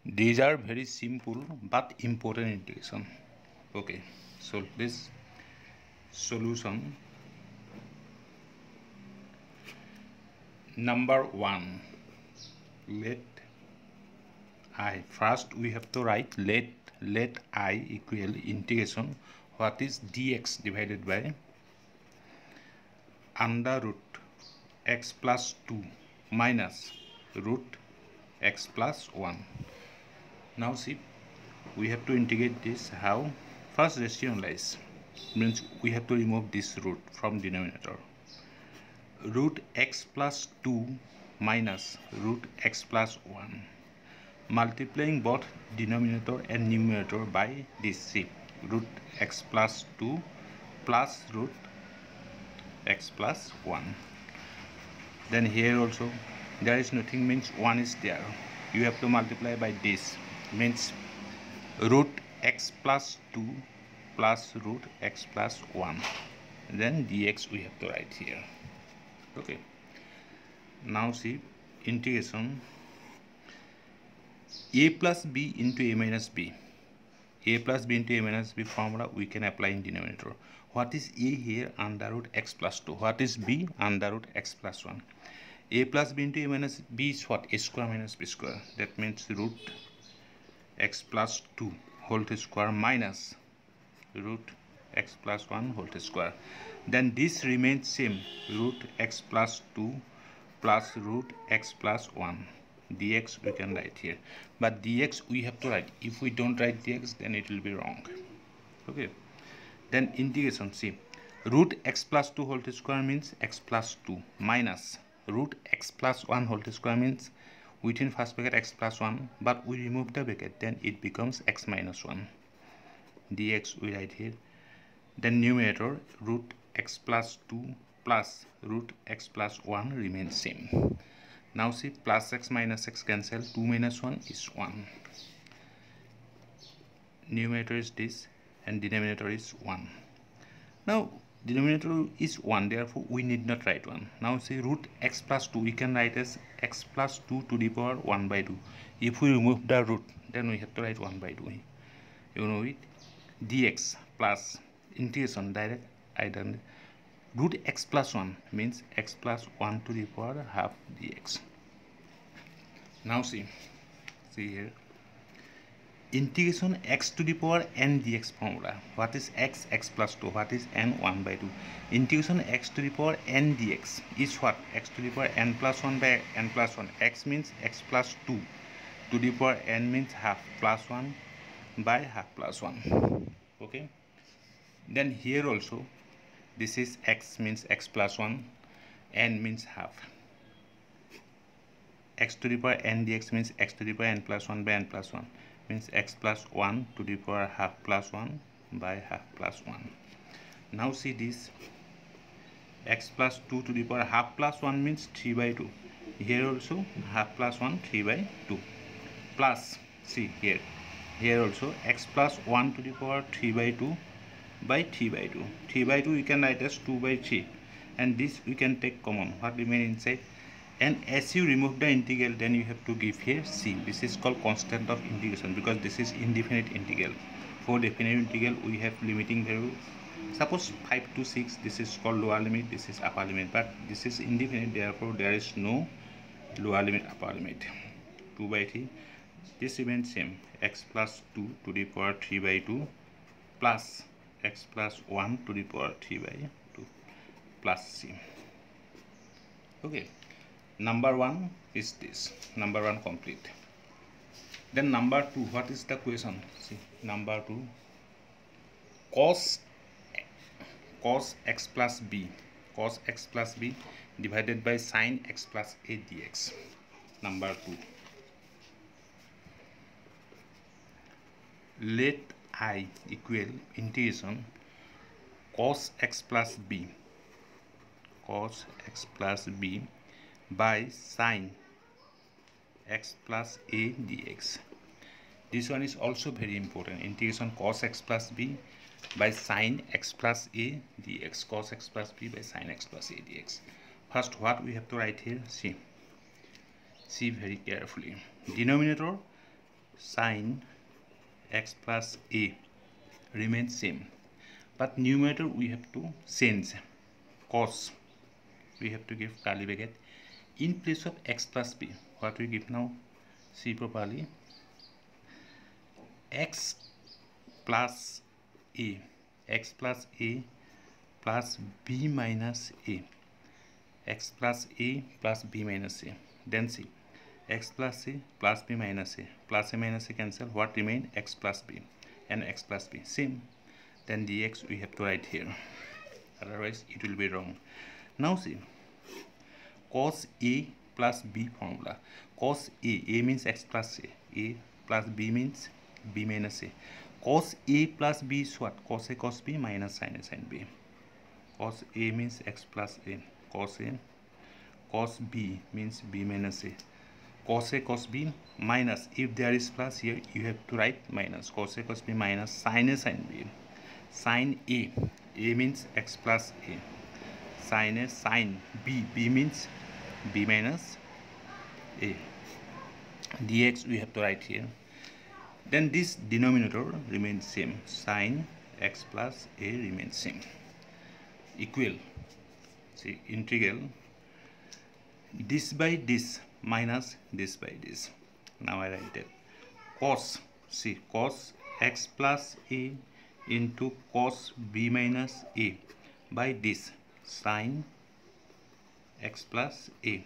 These are very simple but important integration. Okay, so this solution number 1. Let I first we have to write let I equal integration what is dx divided by under root x plus 2 minus root x plus 1. Now see, we have to integrate this. How? First, rationalize means we have to remove this root from denominator. Root x plus 2 minus root x plus 1. Multiplying both denominator and numerator by this c, root x plus 2 plus root x plus 1. Then here also there is nothing, means 1 is there. You have to multiply by this, means root x plus 2 plus root x plus 1. Then dx we have to write here. Okay, now see, integration a plus b into a minus b. A plus b into a minus b formula we can apply in denominator. What is a here? Under root x plus 2. What is b? Under root x plus 1. A plus b into a minus b is what? A square minus b square. That means root x plus 2 whole square minus root x plus 1 whole square. Then this remains same, root x plus 2 plus root x plus 1. Dx we can write here, but dx we have to write. If we don't write dx, then it will be wrong. Okay, then integration, see, root x plus 2 whole square means x plus 2 minus root x plus 1 whole square means within first bracket x plus 1, but we remove the bracket, then it becomes x minus 1. Dx we write here. Then numerator, root x plus 2 plus root x plus 1 remains same. Now see, plus x minus x cancel, 2 minus 1 is 1. Numerator is this and denominator is 1. Now denominator is 1, therefore we need not write 1. Now see, root x plus 2 we can write as x plus 2 to the power 1 by 2. If we remove the root, then we have to write 1 by 2. You know it. Dx plus integration direct identity. Root x plus 1 means x plus 1 to the power half dx. Now see here, integration x to the power n dx formula. What is x? X plus 2. What is n? 1 by 2. Integration x to the power n dx is what? X to the power n plus 1 by n plus 1. X means x plus 2 to the power n means half plus 1 by half plus 1. Okay, then here also this is x means x plus 1, n means half. X to the power n dx means x to the power n plus 1 by n plus 1, means x plus 1 to the power half plus 1 by half plus 1. Now see this, x plus 2 to the power half plus 1 means 3 by 2. Here also half plus 1, 3 by 2. Plus, see here also x plus 1 to the power 3 by 2 by 3 by 2. 3 by 2 we can write as 2 by 3, and this we can take common. What remain inside? And as you remove the integral, then you have to give here c. This is called constant of integration because this is indefinite integral. For definite integral we have limiting variable. Suppose 5 to 6, this is called lower limit, this is upper limit, but this is indefinite, therefore there is no lower limit, upper limit. 2 by 3, this remains same, x plus 2 to the power 3 by 2 plus x plus 1 to the power 3 by 2 plus c. Okay, number 1 is this, number 1 complete. Then number 2, what is the question? See, number 2, cos x plus b, cos x plus b divided by sin x plus a dx. Number 2, let I equal integration cos x plus b, cos x plus b by sin x plus a dx. This one is also very important, integration cos x plus b by sin x plus a dx, cos x plus b by sin x plus a dx. First, what we have to write here, see very carefully. Denominator sine x plus a remains same, but numerator we have to change. Cos, we have to give curly bracket. In place of x plus b, what we give now? See properly. X plus a, x plus a plus b minus a, x plus a plus b minus a. Then see, x plus a plus b minus a, plus a minus a cancel. What remain? X plus b and x plus b same. Then dx we have to write here, otherwise it will be wrong. Now see, cos a plus b formula. Cos a means x plus a plus b means b minus a. Cos a plus b is what? Cos a cos b minus sin a sin b. Cos a means x plus a, cos a, cos b means b minus a. Cos a cos b minus, if there is plus here you have to write minus, cos a cos b minus sin a sin b. Sin a means x plus a, sin a sin b, b means b minus a. Dx we have to write here. Then this denominator remains same, sin x plus a remains same. Equal, see, integral this by this minus this by this. Now I write that cos, see, cos x plus a into cos b minus a by this sin x plus a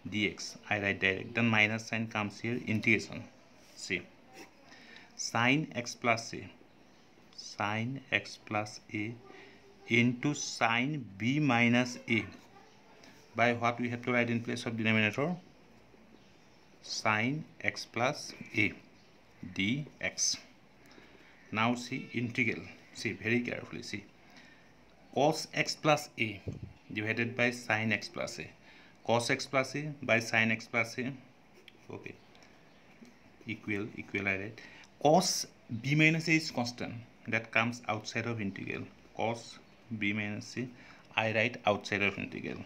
dx. I write direct, then minus sign comes here, integration. See, sin x plus a, sin x plus a into sin b minus a by what we have to write in place of denominator? Sin x plus a dx. Now see, integral, see very carefully, see, cos x plus a divided by sin x plus a, cos x plus a by sin x plus a, okay, equal I write. Cos b minus a is constant, that comes outside of integral. Cos b minus a I write outside of integral.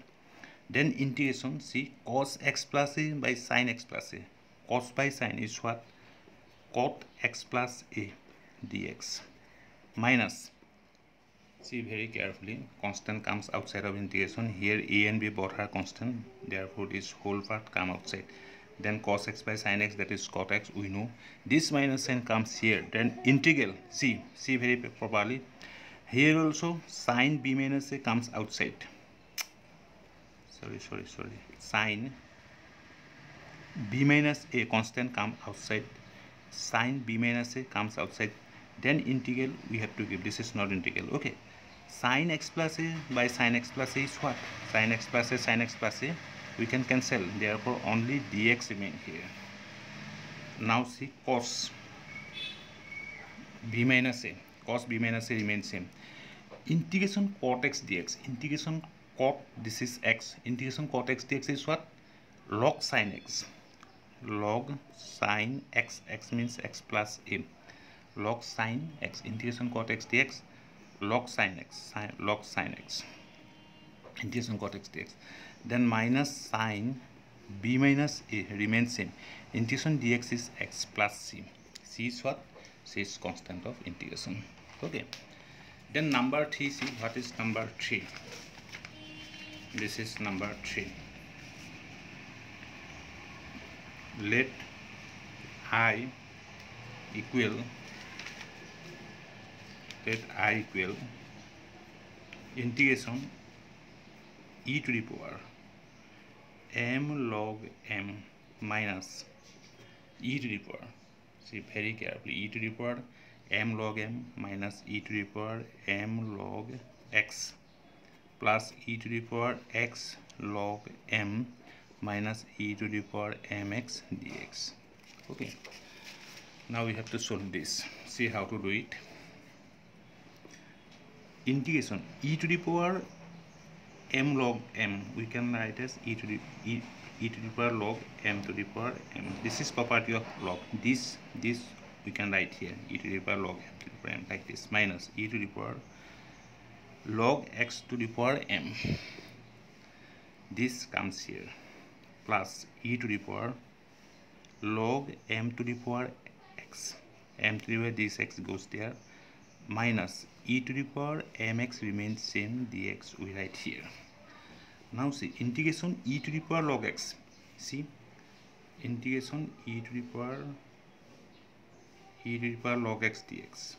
Then integration, see, cos x plus a by sin x plus a, cos by sin is what? Cot x plus a dx minus, see very carefully, constant comes outside of integration. Here a and b both are constant, therefore this whole part come outside. Then cos x by sin x, that is cot x, we know. This minus sign comes here, then integral, see very properly. Here also sin b minus a comes outside. Sorry. Sin b minus a constant come outside. Sin b minus a comes outside. Then integral we have to give. This is not integral. Okay. Sin x plus a by sin x plus a is what? Sin x plus a, sin x plus a. We can cancel. Therefore only dx remain here. Now see, cos b minus a. Cos b minus a remains same. Integration cot x dx. Integration cot, this is x. Integration cot x dx is what? Log sin x. Log sin x. X means x plus a. Log sin x. Integration cot x dx. Log sin x. Log sin x. Integration cot x dx. Then minus sin b minus a remains same. Integration dx is x plus c. C is what? C is constant of integration. Okay. Then number 3, see what is number 3. This is number 3. Let I equal integration e to the power m log m minus e to the power, see very carefully, e to the power m log m minus e to the power m log x plus e to the power x log m minus e to the power mx dx. Okay, now we have to solve this. See how to do it. Integration e to the power m log m, we can write as e to the power log m to the power m. This is property of log. This we can write here, e to the power log m to the power m, like this, minus e to the power log x to the power m. This comes here, plus e to the power log m to the power x, m to the power this x goes there, minus e to the power mx remains same, dx we write here. Now see integration e to the power log x. See integration e to the power log x dx.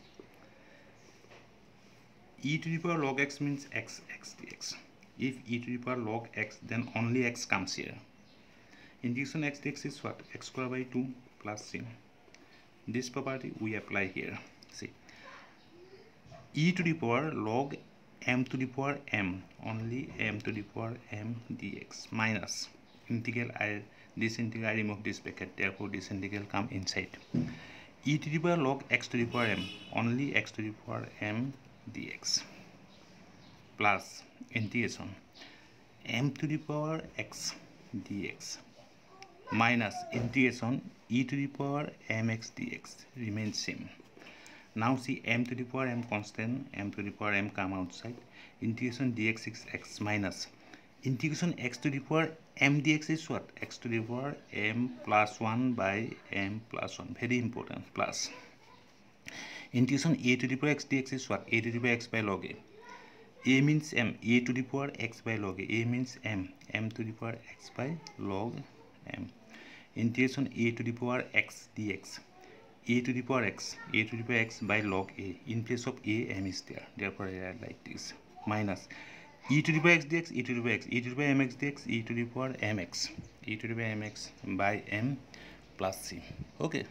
E to the power log x means x dx. If e to the power log x, then only x comes here. Integration x dx is what? X square by 2 plus c. This property we apply here. See, e to the power log m to the power m, only m to the power m dx, minus integral this integral I remove this bracket, therefore this integral come inside. E to the power log x to the power m, only x to the power m dx, plus integration m to the power x dx, minus integration e to the power mx dx remains same. Now see m to the power m constant, m to the power m come outside, integration dx is x, minus integration x to the power m dx is what? X to the power m plus 1 by m plus 1, very important, plus integration a to the power x dx is what? A to the power x by log a. A means m, a to the power x by log a means m, m to the power x by log m. Integration a to the power x dx, a to the power x by log a, in place of a, m is there, therefore I write like this, minus e to the power x dx, e to the power x, e to the power mx dx, e to the power mx, e to the power mx by m plus c. Okay.